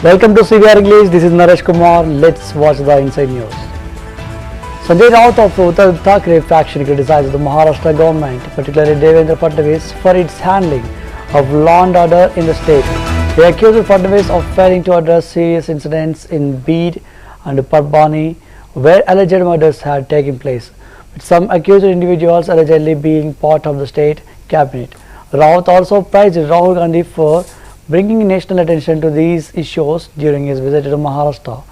Welcome to CBR English. This is Naresh Kumar. Let's watch the inside news. Sanjay Raut of Uddhav Thackeray faction criticized the Maharashtra government, particularly Devendra Fadnavis, for its handling of law and order in the state. He accused Fadnavis of failing to address serious incidents in Beed and Parbhani, where alleged murders had taken place, with some accused individuals allegedly being part of the state cabinet. Raut also praised Rahul Gandhi for bringing national attention to these issues during his visit to Maharashtra,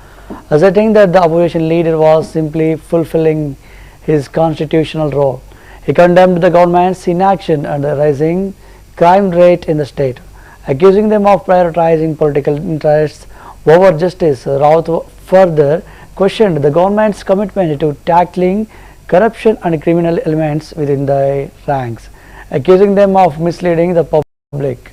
asserting that the opposition leader was simply fulfilling his constitutional role. He condemned the government's inaction and the rising crime rate in the state, accusing them of prioritizing political interests over justice. Raut further questioned the government's commitment to tackling corruption and criminal elements within the ranks, accusing them of misleading the public.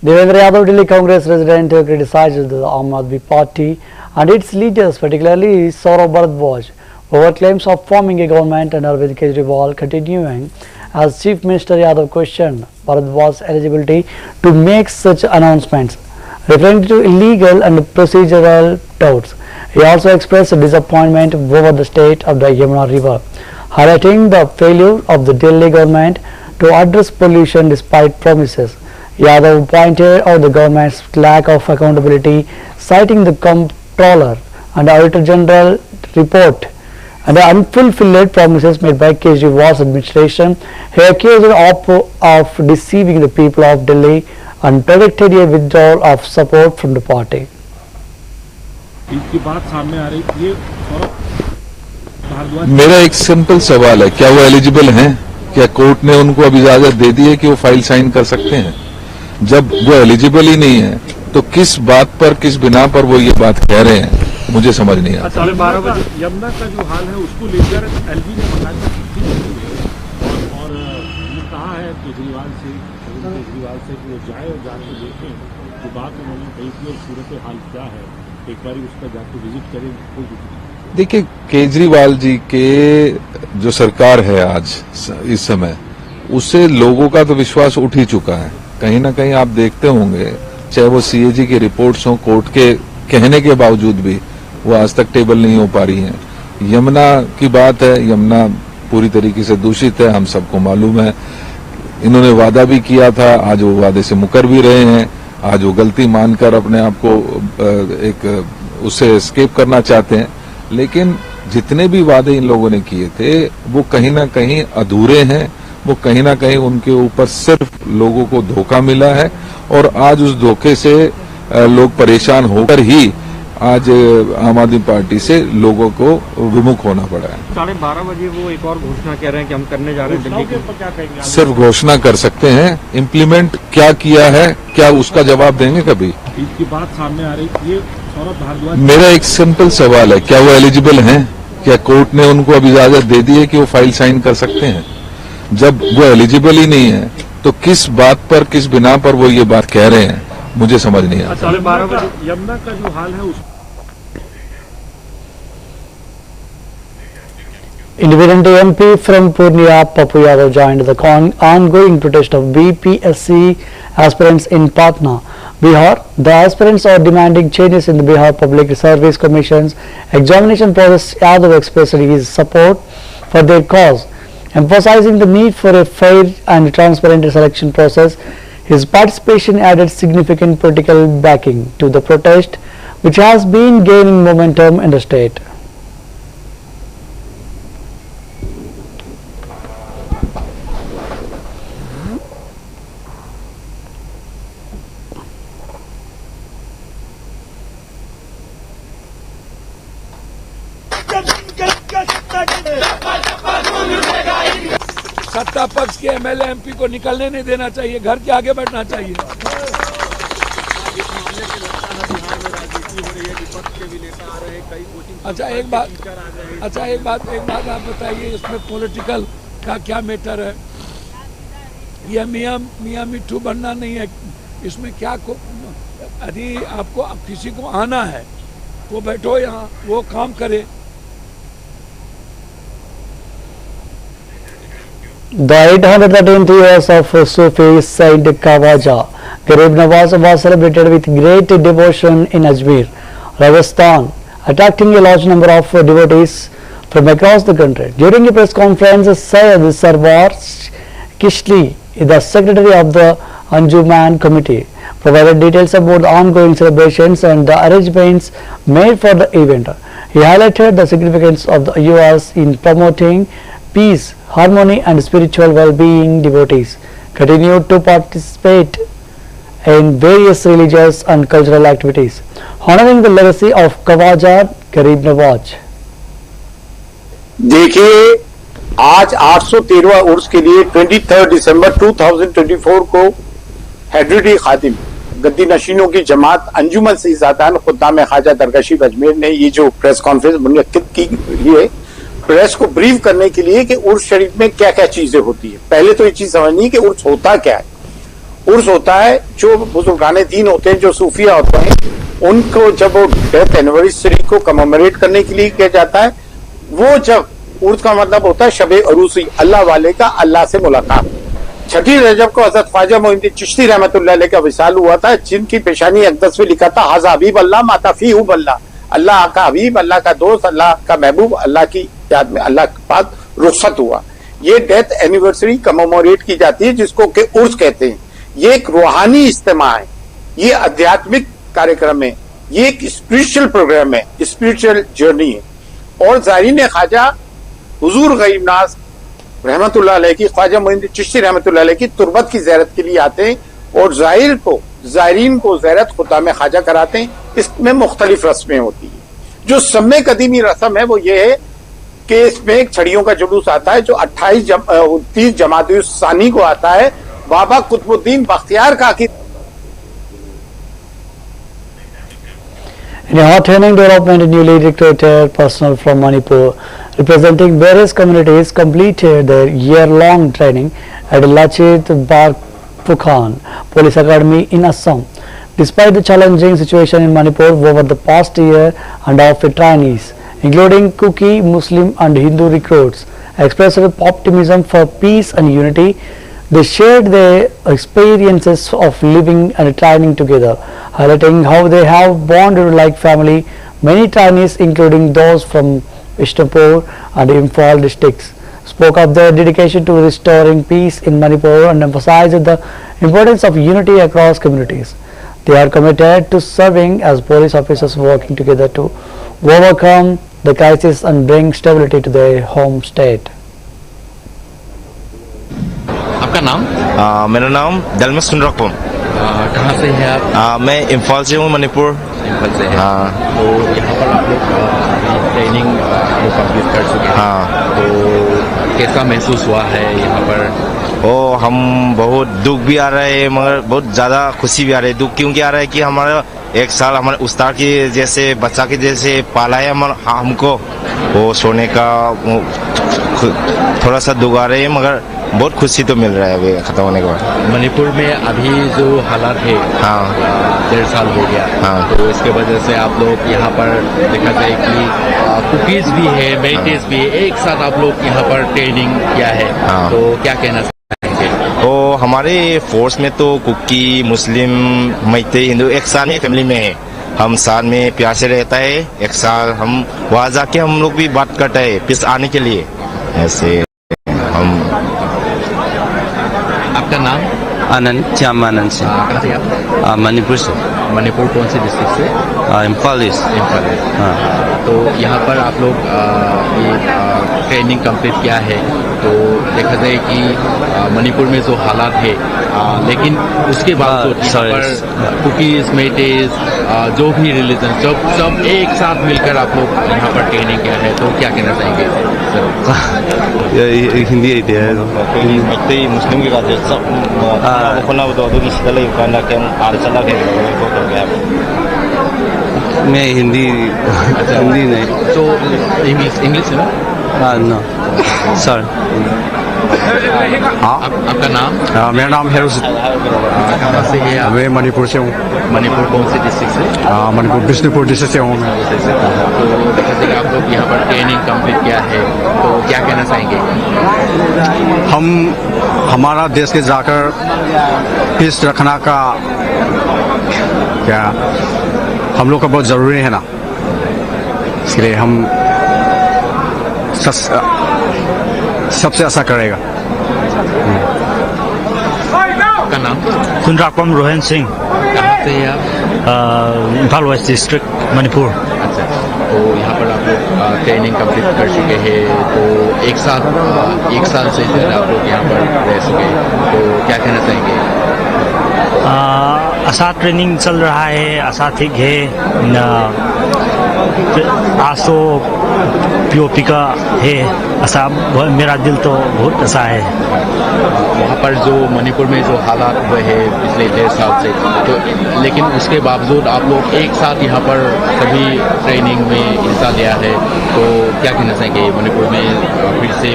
Devendra Yadav, Delhi Congress resident, criticized the Aam Aadmi Party and its leaders, particularly Saurabh Bharadwaj, over claims of forming a government and Arvind Kejriwal continuing. As Chief Minister, Yadav questioned Bharadwaj's eligibility to make such announcements, referring to illegal and procedural doubts. He also expressed disappointment over the state of the Yamuna River, highlighting the failure of the Delhi government to address pollution despite promises. Yadav pointed out the government's lack of accountability, citing the Comptroller and Auditor General report and the unfulfilled promises made by Kejriwal's administration. He accused of deceiving the people of Delhi and predicted a withdrawal of support from the party. मेरा एक simple सवाल है, क्या वो eligible हैं? क्या court ने उनको अब इजाजत दे दी है कि वो फाइल साइन कर सकते हैं? जब वो एलिजिबल ही नहीं है तो किस बात पर, किस बिना पर वो ये बात कह रहे हैं, मुझे समझ नहीं आता। 12:30 बजे यमुना का जो हाल है उसको लेकर एलजी ने बाकायदा चिट्ठी लिखी है और ये कहा है केजरीवाल से कि वो जाए और जाके देखें जो बात उन्होंने कही थी और सूरत हाल क्या है, एक बार उसका जाके विजिट करें। देखिए, केजरीवाल जी के जो सरकार है आज इस समय, उससे लोगों का तो विश्वास उठ ही चुका है। कहीं ना कहीं आप देखते होंगे, चाहे वो सीएजी की रिपोर्ट्स हो, कोर्ट के कहने के बावजूद भी वो आज तक टेबल नहीं हो पा रही हैं। यमुना की बात है, यमुना पूरी तरीके से दूषित है, हम सबको मालूम है। इन्होंने वादा भी किया था, आज वो वादे से मुकर भी रहे हैं। आज वो गलती मानकर अपने आप को एक उससे एस्केप करना चाहते हैं, लेकिन जितने भी वादे इन लोगों ने किए थे वो कहीं ना कहीं अधूरे हैं। वो कहीं ना कहीं उनके ऊपर सिर्फ लोगों को धोखा मिला है और आज उस धोखे से लोग परेशान होकर ही आज आम आदमी पार्टी से लोगों को विमुख होना पड़ा है। 12:30 बजे वो एक और घोषणा कह रहे हैं कि हम करने जा रहे हैं दिल्ली के, क्या कहेंगे? सिर्फ घोषणा कर सकते हैं, इम्प्लीमेंट क्या किया है, क्या उसका जवाब देंगे कभी? इसकी बात सामने आ रही है। सौरभ भारद्वाज, मेरा एक सिंपल सवाल है, क्या वो एलिजिबल हैं? क्या कोर्ट ने उनको अब इजाजत दे दी है कि वो फाइल साइन कर सकते हैं? जब वो एलिजिबल ही नहीं है तो किस बात पर, किस बिना पर वो ये बात कह रहे हैं, मुझे समझ नहीं आता। 12:30 बजे यमुना का जो हाल है उस Independent MP from Purnia, Papu Yadav, joined the ongoing protest of BPSC aspirants in Patna, Bihar. The aspirants are demanding changes in the Bihar Public Service Commission's examination process. Yadav expressed his support for their cause, emphasizing the need for a fair and transparent selection process. His participation added significant political backing to the protest, which has been gaining momentum in the state. सत्ता पक्ष के MLA MP को निकलने नहीं देना चाहिए, घर के आगे बैठना चाहिए। अच्छा एक बात आप बताइए, इसमें पॉलिटिकल का क्या मैटर है? यह मियाँ मिट्ठू बनना नहीं है, इसमें क्या यदि आपको किसी को आना है वो बैठो यहाँ, वो काम करे। The 813th years of Sufi Saint Khawaja Garib Nawaz was celebrated with great devotion in Ajmer, Rajasthan, attracting a large number of devotees from across the country. During a press conference, Syed Sarwar Kishli, the secretary of the Anjuman committee, provided details about the ongoing celebrations and the arrangements made for the event. He highlighted the significance of the years in promoting peace, harmony and spiritual well-being. Devotees continued to participate in various religious and cultural activities, honoring the legacy of Khawaja Garib Nawaz. देखिए, आज 813वां उर्स के लिए 23 दिसंबर 2024 को हैदरी खातिम गद्दी नशीनों की जमात अंजुमन सईदातान खुद्दाम ख्वाजा दरगाह अजमेर ने ये जो press conference मुनक्किद की है, प्रेस को ब्रीफ करने के लिए कि उर्स शरीफ में क्या क्या चीजें होती है। पहले तो ये चीज समझनी कि उर्स होता क्या है। उर्स होता है जो बुजुर्गाने दीन होते हैं, जो सूफिया होते हैं, उनको जब वो डेथ एनिवर्सरी को कमेमोरेट करने के लिए किया जाता है, वो जब उर्स का मतलब होता है शबे अरूसी, अल्लाह वाले का अल्लाह से मुलाकात। 6 रजब को हजरत ख्वाजा मोइनुद्दीन चिश्ती रहमतुल्लाह अलैह का विसाल हुआ था, जिनकी पेशानी अक़दस में लिखा था हाज़ा हबीब अल्लाह माता फी हुब अल्लाह, अल्लाह का हबीब, अल्लाह का दोस्त, अल्लाह का महबूब, अल्लाह की याद में अल्लाह के पास रुखसत हुआ। ये डेथ एनिवर्सरी कमेमोरेट की जाती है, जिसको के उर्स कहते हैं। ये एक रूहानी इज्तिमा है, ये आध्यात्मिक कार्यक्रम है, ये एक स्पिरिचुअल प्रोग्राम है, स्पिरिचुअल जर्नी है। और ज़ायरीन ख्वाजा हुजूर गरीब नवाज रहमतुल्लाह अलैह की, ख्वाजा मोइनुद्दीन चिश्ती रहमतुल्लाह अलैह की तुरबत की ज़ियारत के लिए आते हैं और ज़ायरीन को ज़ियारत खुद्दाम ख्वाजा कराते हैं। इसमें मुख्तलिफ रस्में होती है। जो सम्मे कदीमी रस्म है वो ये है कि इसमें एक छड़ियों का जुलूस आता है, जो 29 जमात-उस-सानी को आता है। बाबा कुतुबुद्दीन बख्तियार का की In a hot-turning development, newly recruited personnel from Manipur representing various communities completed their year-long training at Lachit Barphukhan Police Academy in Assam. Despite the challenging situation in Manipur over the past year and a half, trainees, including Kuki, Muslim and Hindu recruits, expressed optimism for peace and unity. They shared their experiences of living and training together, highlighting how they have bonded like family. Many trainees, including those from Bishnupur and Imphal districts, spoke of their dedication to restoring peace in Manipur and emphasized the importance of unity across communities. They are committed to serving as police officers, working together to overcome the crisis and bring stability to their home state. आपका नाम? मेरा नाम दलमत सुनरकम। कहाँ से हैं आप? मैं इम्फाल से हूँ, मणिपुर। इम्फाल से हैं। हाँ। तो यहाँ पर आप लोग ट्रेनिंग कंप्लीट कर चुके हैं। हाँ। तो कैसा महसूस हुआ है यहाँ पर? हम बहुत दुख भी आ रहा है, मगर बहुत ज़्यादा खुशी भी आ रही है। दुख क्योंकि आ रहा है कि हमारा एक साल हमारे उस्ताद की जैसे बच्चा के जैसे पाला है हमको, वो सोने का थोड़ा सा दुख आ रहे हैं, मगर बहुत खुशी तो मिल रहा है अभी खत्म होने के बाद। मणिपुर में अभी जो हालात है, हाँ, 1.5 साल हो गया, हाँ, तो इसके वजह से आप लोग यहाँ पर देखा जाए कि कुकीज भी है, मेडिटेज भी है, एक साथ आप लोग यहाँ पर ट्रेनिंग किया है। हाँ। तो क्या कहना चाहेंगे? तो हमारे फोर्स में तो कुकी, मुस्लिम, मैते, हिंदू एक साथ ही फैमिली में है। हम साथ में प्यार से रहता है, एक साथ हम वहाँ जाके हम लोग भी बात करते हैं पीस आने के लिए। ऐसे हम। आपका नाम? आनंद, श्याम आनंद से। कहाँ से आप? मणिपुर से। मणिपुर कौन से डिस्ट्रिक्ट से? इम्फाल ईस्ट। इम्फाल ईस्ट। हाँ। तो यहाँ पर आप लोग ये ट्रेनिंग कंप्लीट किया है, तो देखा जाए कि मणिपुर में जो हालात है, लेकिन उसके बावजूद यहाँ पर कुकीज, मेटेज, जो भी रिलीजन सब एक साथ मिलकर आप लोग यहाँ पर ट्रेनिंग किया है, तो क्या कहना चाहेंगे सर? हिंदी आई है मई मुस्लिम की बात है सब अपना मैं हिंदी हिंदी नहीं तो इंग्लिश है ना? No sir. आपका नाम? मेरा नाम है कहाँ से है आप? मैं मणिपुर से हूँ। मणिपुर कौन से डिस्ट्रिक्ट से? मणिपुर बिष्णुपुर डिस्ट्रिक्ट से हूँ मैं। तो जैसे कि आप लोग यहाँ पर ट्रेनिंग कंप्लीट किया है, तो क्या कहना चाहेंगे? हमारा देश के जाकर पीस रखना का क्या हम लोग का बहुत ज़रूरी है ना, इसलिए हम सबसे ऐसा करेगा। आपका नाम? कुंद्राकम रोहन सिंह। कहाँ से है आप? Imphal waste district Manipur. अच्छा, तो यहाँ पर आप लोग ट्रेनिंग कंप्लीट कर चुके हैं, तो एक साल से ज़्यादा आप लोग यहाँ पर रह चुके हैं, तो क्या कहना चाहेंगे? आशा ट्रेनिंग चल रहा है, आशा ठीक है। आसो पीओपी का है ऐसा, मेरा दिल तो बहुत ऐसा है। वहाँ पर जो मणिपुर में जो हालात हुए हैं पिछले 1.5 साल से, तो लेकिन उसके बावजूद आप लोग एक साथ यहाँ पर सभी ट्रेनिंग में हिस्सा लिया है, तो क्या कहना चाहेंगे मणिपुर में फिर से?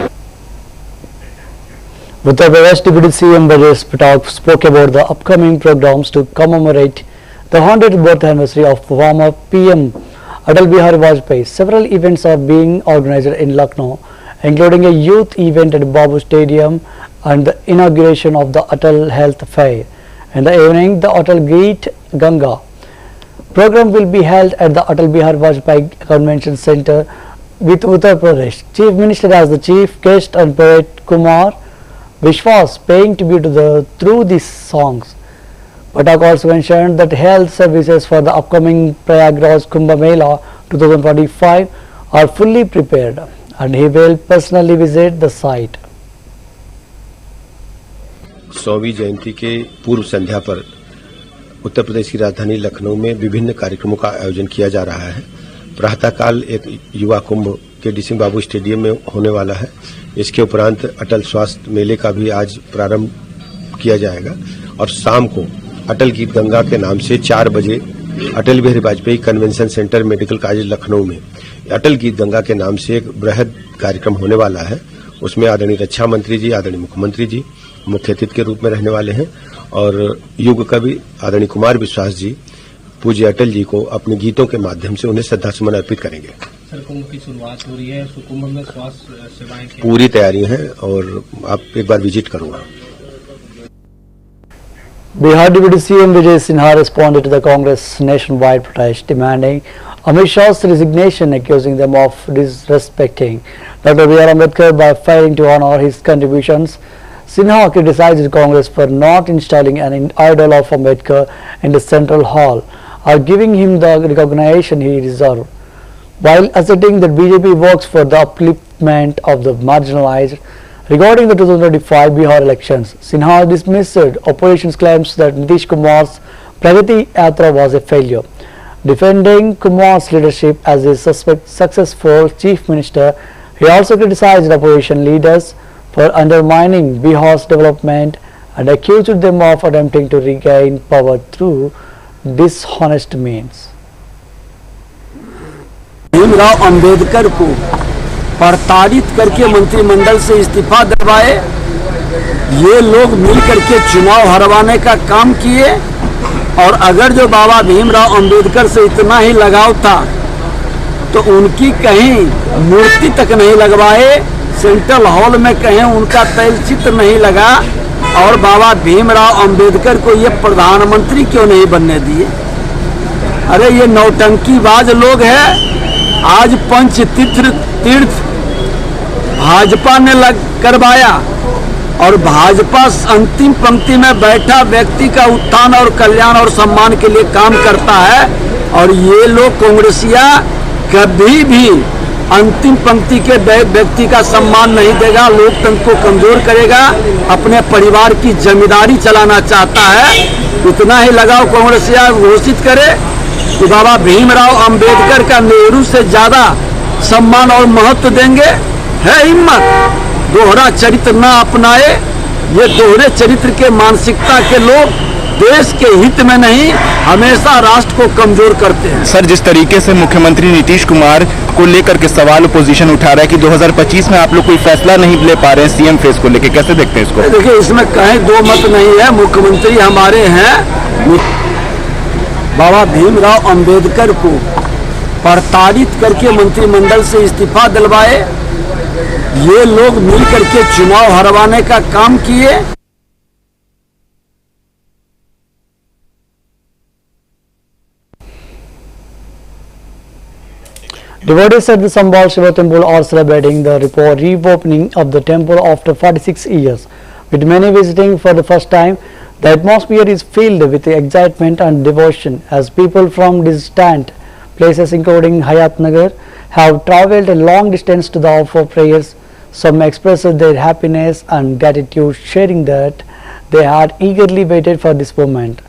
Uttar Pradesh Deputy CM Brajesh Patak spoke about the upcoming programs to commemorate the 100th birth anniversary of former PM Atal Bihari Vajpayee. Several events are being organized in Lucknow, including a youth event at Babu Stadium and the inauguration of the Atal Health Fair. In the evening, the Atal Greet Ganga program will be held at the Atal Bihari Vajpayee Convention Center with Uttar Pradesh Chief Minister as the chief guest and poet Kumar Vishwas paying tribute through these songs. Patak also mentioned that health services for the upcoming Prayagraj Kumbh Mela 2025 are fully prepared, and he will personally visit the site. 100वीं जयंती के पूर्व संध्या पर उत्तर प्रदेश की राजधानी लखनऊ में विभिन्न कार्यक्रमों का आयोजन किया जा रहा है। प्रातःकाल एक युवा कुंभ के डी बाबू स्टेडियम में होने वाला है। इसके उपरांत अटल स्वास्थ्य मेले का भी आज प्रारंभ किया जाएगा और शाम को अटल गीत गंगा के नाम से 4 बजे Atal Bihari Vajpayee convention centre medical college Lucknow में अटल गीत गंगा के नाम से एक बृहद कार्यक्रम होने वाला है। उसमें आदरणीय रक्षा मंत्री जी, आदरणीय मुख्यमंत्री जी मुख्य अतिथि के रूप में रहने वाले हैं और युग कवि आदरणीय कुमार विश्वास जी पूज्य अटल जी को अपने गीतों के माध्यम से उन्हें श्रद्धासुमन अर्पित करेंगे। सर, कुंभ की शुरुआत हो रही है, तो कुंभ में स्वास्थ्य सेवाएं पूरी तैयारी है और आप एक बार विजिट करूंगा। Bihar Deputy CM Vijay Sinha responded to the Congress nationwide protest demanding Amit Shah's resignation, accusing them of disrespecting Dr. B.R. Ambedkar by failing to honor his contributions. Sinha criticized Congress for not installing an idol of Ambedkar in the Central Hall or giving him the recognition he deserved, while asserting that BJP works for the upliftment of the marginalized. Regarding the 2025 Bihar elections, Sinha dismissed opposition's claims that Nitish Kumar's Pragati Yatra was a failure. Defending Kumar's leadership as a successful chief minister, he also criticized opposition leaders for undermining Bihar's development and accused them of attempting to regain power through dishonest means. Bhimrao Ambedkar को प्रताड़ित करके मंत्रिमंडल से इस्तीफा दिलवाए, ये लोग मिल करके चुनाव हरवाने का काम किए। और अगर जो बाबा भीमराव अंबेडकर से इतना ही लगाव था तो उनकी कहीं मूर्ति तक नहीं लगवाए, सेंट्रल हॉल में कहीं उनका तैलचित्र नहीं लगा और बाबा भीमराव अंबेडकर को ये प्रधानमंत्री क्यों नहीं बनने दिए। अरे ये नौटंकीबाज लोग हैं। आज पंच तीर्थ भाजपा ने करवाया और भाजपा अंतिम पंक्ति में बैठा व्यक्ति का उत्थान और कल्याण और सम्मान के लिए काम करता है। और ये लोग कांग्रेसिया कभी भी अंतिम पंक्ति के व्यक्ति का सम्मान नहीं देगा, लोकतंत्र को कमजोर करेगा, अपने परिवार की जिम्मेदारी चलाना चाहता है। इतना ही लगाव कांग्रेस घोषित करे कि बाबा भीमराव अंबेडकर का नेहरू से ज्यादा सम्मान और महत्व देंगे। है हिम्मत, दोहरा चरित्र न अपनाए। ये दोहरे चरित्र के मानसिकता के लोग देश के हित में नहीं, हमेशा राष्ट्र को कमजोर करते हैं। सर, जिस तरीके से मुख्यमंत्री नीतीश कुमार को लेकर के सवाल अपोजिशन उठा रहा है कि 2025 में आप लोग कोई फैसला नहीं ले पा रहे हैं सीएम फेस को लेकर, कैसे देखते हैं इसको? देखिए, इसमें कहीं दो मत नहीं है। मुख्यमंत्री हमारे हैं। बाबा भीमराव अंबेडकर को प्रताड़ित करके मंत्रिमंडल से इस्तीफा दिलवाए। ये लोग मिल करके चुनाव हरवाने का काम किए। Devotees at the Sambhal Shiva temple are celebrating the reopening of the temple after 46 years. With many visiting for the first time, the atmosphere is filled with excitement and devotion as people from distant places including Hayat Nagar have travelled a long distance to the offer prayers. Some expressed their happiness and gratitude, sharing that they had eagerly waited for this moment.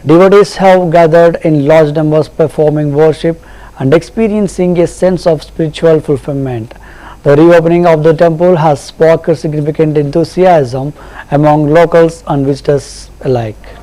Devotees have gathered in large numbers performing worship and experiencing a sense of spiritual fulfillment. The reopening of the temple has sparked significant enthusiasm among locals and visitors alike.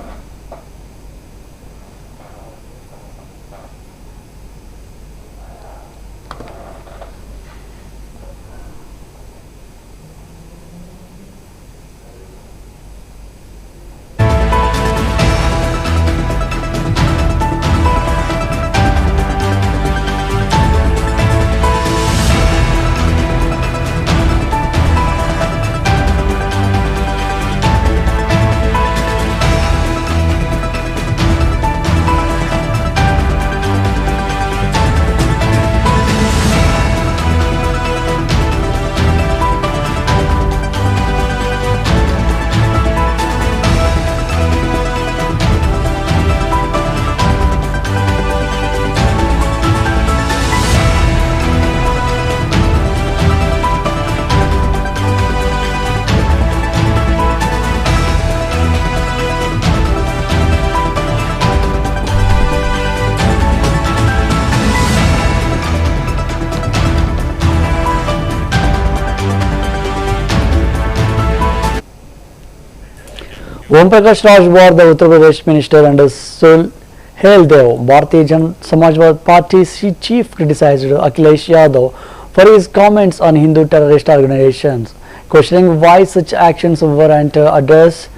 Om Prakash Raj was the Uttar Pradesh minister under Suhail Dev. Bharatiya Samajwadi Party's chief criticized Akhilesh Yadav for his comments on Hindu terrorist organizations, questioning why such actions weren't addressed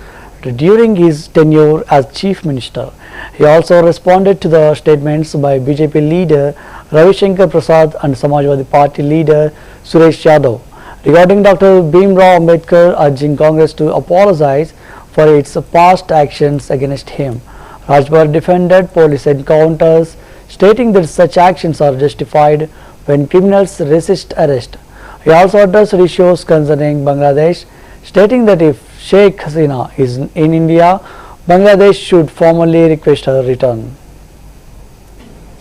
during his tenure as chief minister. He also responded to the statements by BJP leader Ravi Shankar Prasad and Samajwadi Party leader Suresh Yadav regarding Dr. Bhimrao Ambedkar, urging Congress to apologize for its past actions against him. Rajbar defended police encounters, stating that such actions are justified when criminals resist arrest. He also addressed issues concerning Bangladesh, stating that if Sheikh Hasina is in India, Bangladesh should formally request her return.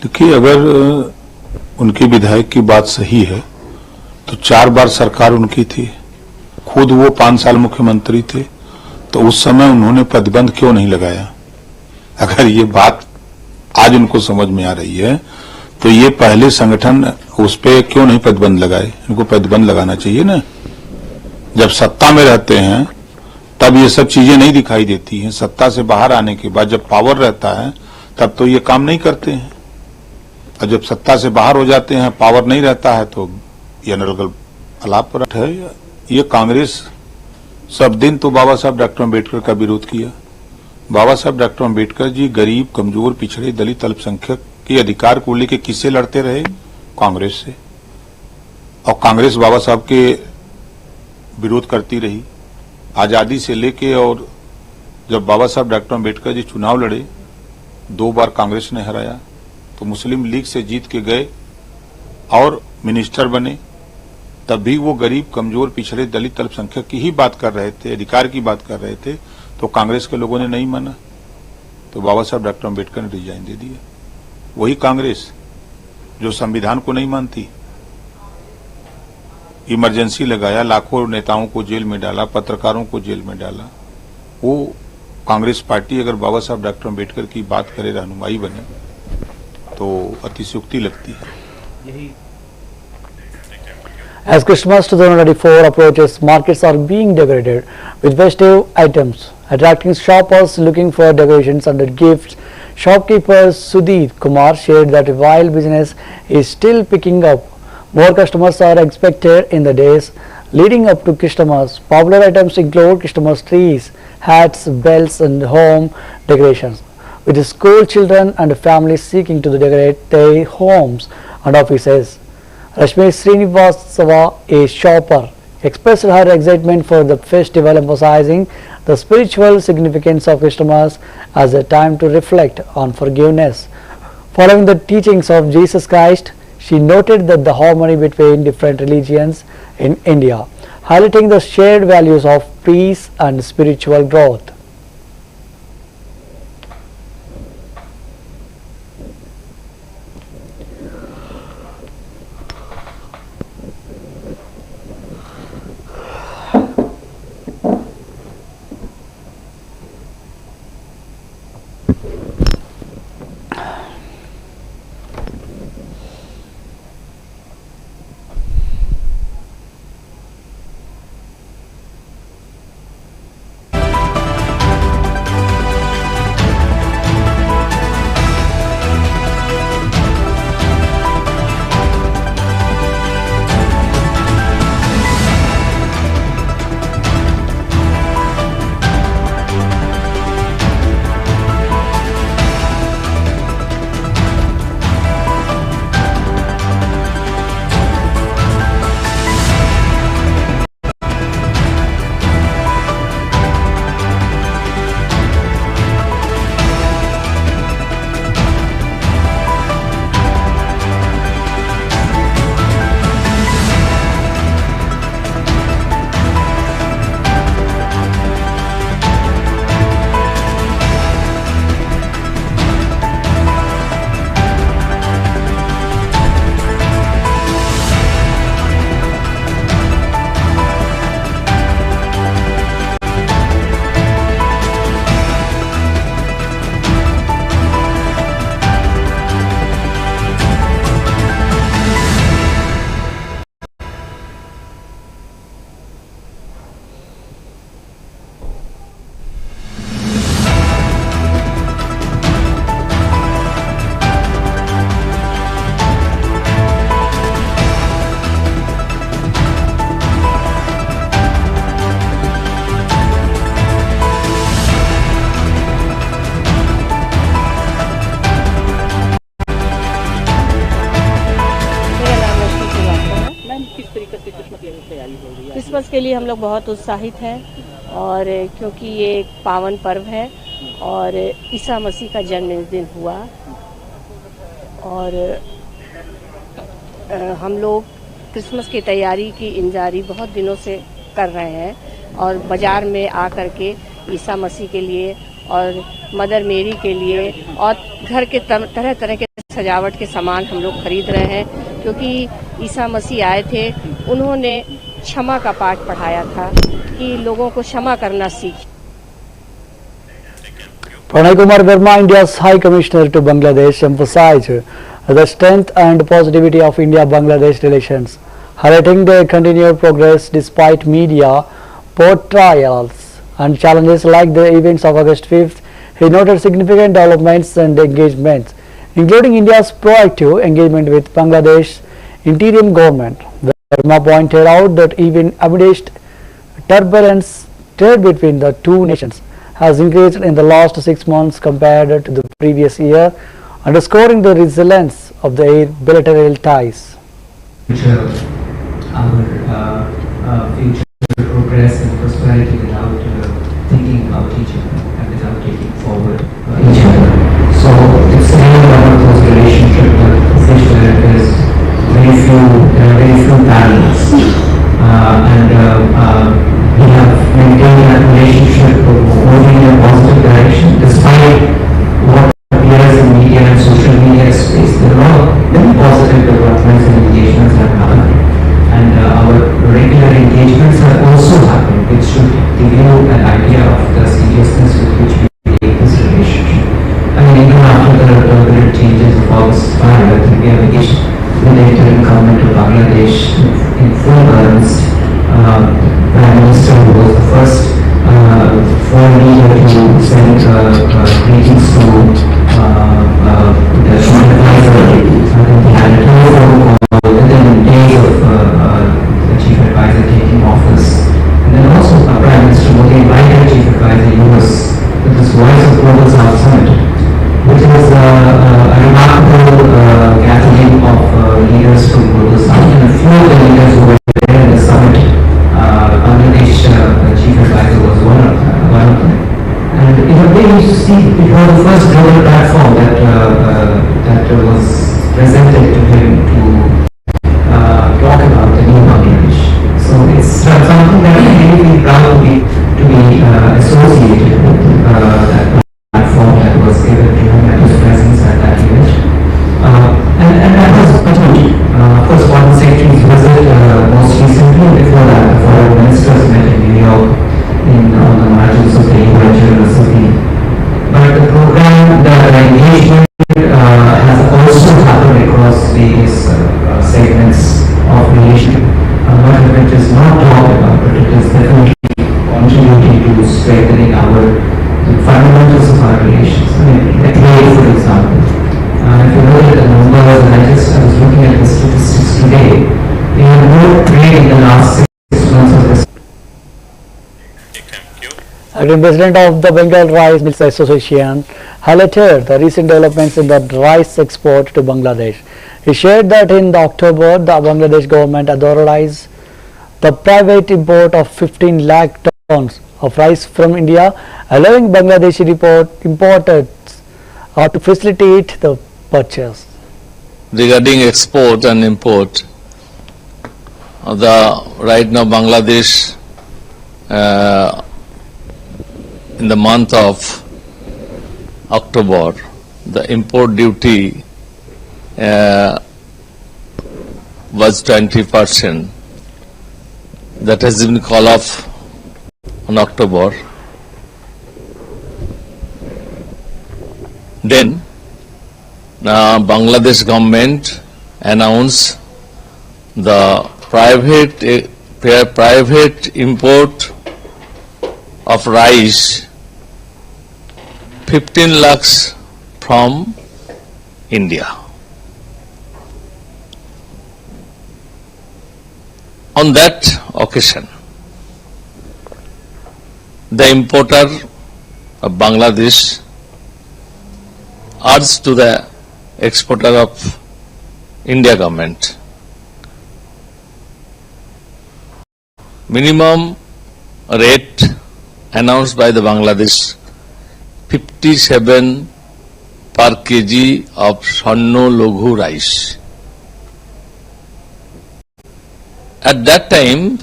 देखिए, अगर उनकी विधायक की बात सही है तो 4 बार सरकार उनकी थी, खुद वो 5 साल मुख्यमंत्री थे, तो उस समय उन्होंने प्रतिबंध क्यों नहीं लगाया? अगर ये बात आज उनको समझ में आ रही है तो ये पहले संगठन उस पे क्यों नहीं प्रतिबंध लगाए? इनको प्रतिबंध लगाना चाहिए ना। जब सत्ता में रहते हैं तब ये सब चीजें नहीं दिखाई देती हैं। सत्ता से बाहर आने के बाद जब पावर रहता है तब तो ये काम नहीं करते हैं, और जब सत्ता से बाहर हो जाते हैं, पावर नहीं रहता है, तो ये अनर्गल अलाप पर है। ये कांग्रेस सब दिन तो बाबा साहब डॉक्टर अम्बेडकर का विरोध किया। बाबा साहब डॉक्टर अम्बेडकर जी गरीब, कमजोर, पिछड़े, दलित, अल्पसंख्यक के अधिकार को लेकर किससे लड़ते रहे? कांग्रेस से। और कांग्रेस बाबा साहब के विरोध करती रही आजादी से लेके, और जब बाबा साहब डॉक्टर अम्बेडकर जी चुनाव लड़े, 2 बार कांग्रेस ने हराया, तो मुस्लिम लीग से जीत के गए और मिनिस्टर बने, तब भी वो गरीब, कमजोर, पिछड़े, दलित, अल्पसंख्यक की ही बात कर रहे थे, अधिकार की बात कर रहे थे, तो कांग्रेस के लोगों ने नहीं माना, तो बाबा साहब डॉक्टर अम्बेडकर ने रिजाइन दे दिया। वही कांग्रेस जो संविधान को नहीं मानती, इमरजेंसी लगाया, लाखों नेताओं को जेल में डाला, पत्रकारों को जेल में डाला। वो कांग्रेस पार्टी अगर बाबा साहब डॉक्टर अम्बेडकर की बात करे, रहनुमाई बने, तो अतिशयोक्ति लगती है। As Christmas 2024 approaches, markets are being decorated with festive items, attracting shoppers looking for decorations and gifts. Shopkeeper Sudhir Kumar shared that while business is still picking up, more customers are expected in the days leading up to Christmas. Popular items include Christmas trees, hats, bells and home decorations, with the school children and families seeking to decorate their homes and offices. Rashmi Srinivasava, a shopper, expressed her excitement for the festival, emphasizing the spiritual significance of Christmas as a time to reflect on forgiveness. Following the teachings of Jesus Christ, she noted that the harmony between different religions in India, highlighting the shared values of peace and spiritual growth. Christmas के लिए हम लोग बहुत उत्साहित हैं और क्योंकि ये एक पावन पर्व है और ईसा मसीह का जन्म इस दिन हुआ और हम लोग क्रिसमस की तैयारी की इंतजारी बहुत दिनों से कर रहे हैं और बाज़ार में आकर के ईसा मसीह के लिए और मदर मेरी के लिए और घर के तरह तरह के सजावट के सामान हम लोग खरीद रहे हैं क्योंकि ईसा मसीह आए थे, उन्होंने क्षमा का पाठ पढ़ाया था कि लोगों को क्षमा करना सीखें। Pranay Kumar Verma, India's High Commissioner to Bangladesh, emphasized the strength and positivity of India-Bangladesh relations, highlighting their continued progress despite media portrayals and challenges like the events of August 5th. He noted significant developments and engagements, including India's proactive engagement with Bangladesh's interim government. Verma pointed out that even amidst turbulence, trade between the two nations has increased in the last 6 months compared to the previous year, underscoring the resilience of their bilateral ties. Our future progress and prosperity without thinking about each other and without taking forward each other. So it's really one of those relationships where there are very few parallels, and we have maintained that relationship moving in a positive direction despite what appears in media and social media space. There are many positive developments and engagements that happen, and our fully balanced. Prime Minister was the first foreign leader to send greetings to the Joint Advisor. They had a telephone call within days of the Chief Advisor taking office. And then also Prime Minister Modi invited Chief Advisor US with this Voice of Global South Summit, which is a remarkable gathering of leaders from Global South, and a few of the leaders who were there in the summit, Bangladesh Chief Advisor was one of them. And in a way, you see, it was the first global platform that was presented to him to talk about the new Bangladesh. So it's something that I'm really proud to be associated with, that platform that was given to him at his presence at that event. And that was continued. Of course, Foreign Secretary's visit most recently. Before that, the foreign ministers met in New York on the margins of the UN General Assembly. But the program, the engagement has also happened across various segments of relationship. Much of it is not talked about, but it is definitely contributing to strengthening the fundamentals of our relations. I mean, trade, for example. If you look at the numbers, and I was looking at the statistics today, we have more trade in the last 6 months of this. Acting President of the Bengal Rice Mills Association highlighted the recent developments in the rice export to Bangladesh. He shared that in October, the Bangladesh government authorized the private import of 15 lakh tons of rice from India, allowing Bangladeshi importers to facilitate the purchase. Regarding export and import, right now Bangladesh in the month of October, the import duty was 20%. That has been called off on October. Then Bangladesh government announced the private import of rice 15 lakhs from India. On that occasion, the importer of Bangladesh urged to the exporter of India government minimum rate announced by the Bangladesh 57 per kg of Swarno Laghu rice. At that time,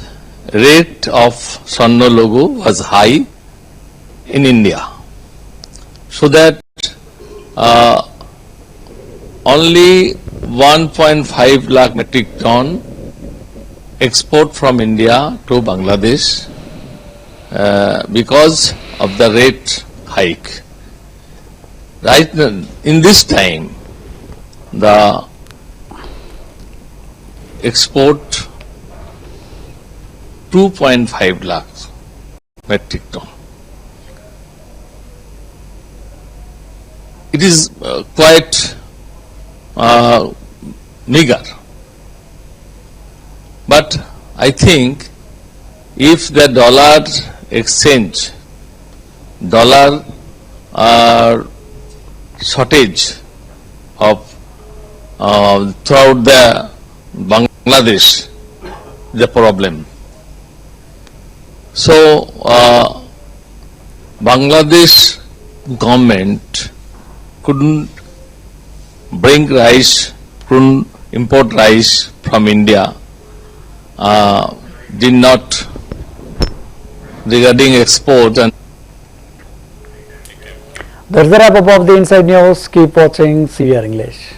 rate of Swarno Laghu was high in India, so that only 1.5 lakh metric ton export from India to Bangladesh because of the rate hike. Right now, in this time, the export 2.5 lakhs metric ton. It is quite meager. But I think if the dollar exchange, dollar shortage of throughout the Bangladesh, the problem. So Bangladesh government couldn't bring rice, couldn't import rice from India, did not regarding export. And that's the wrap up of the Inside News. Keep watching CVR English.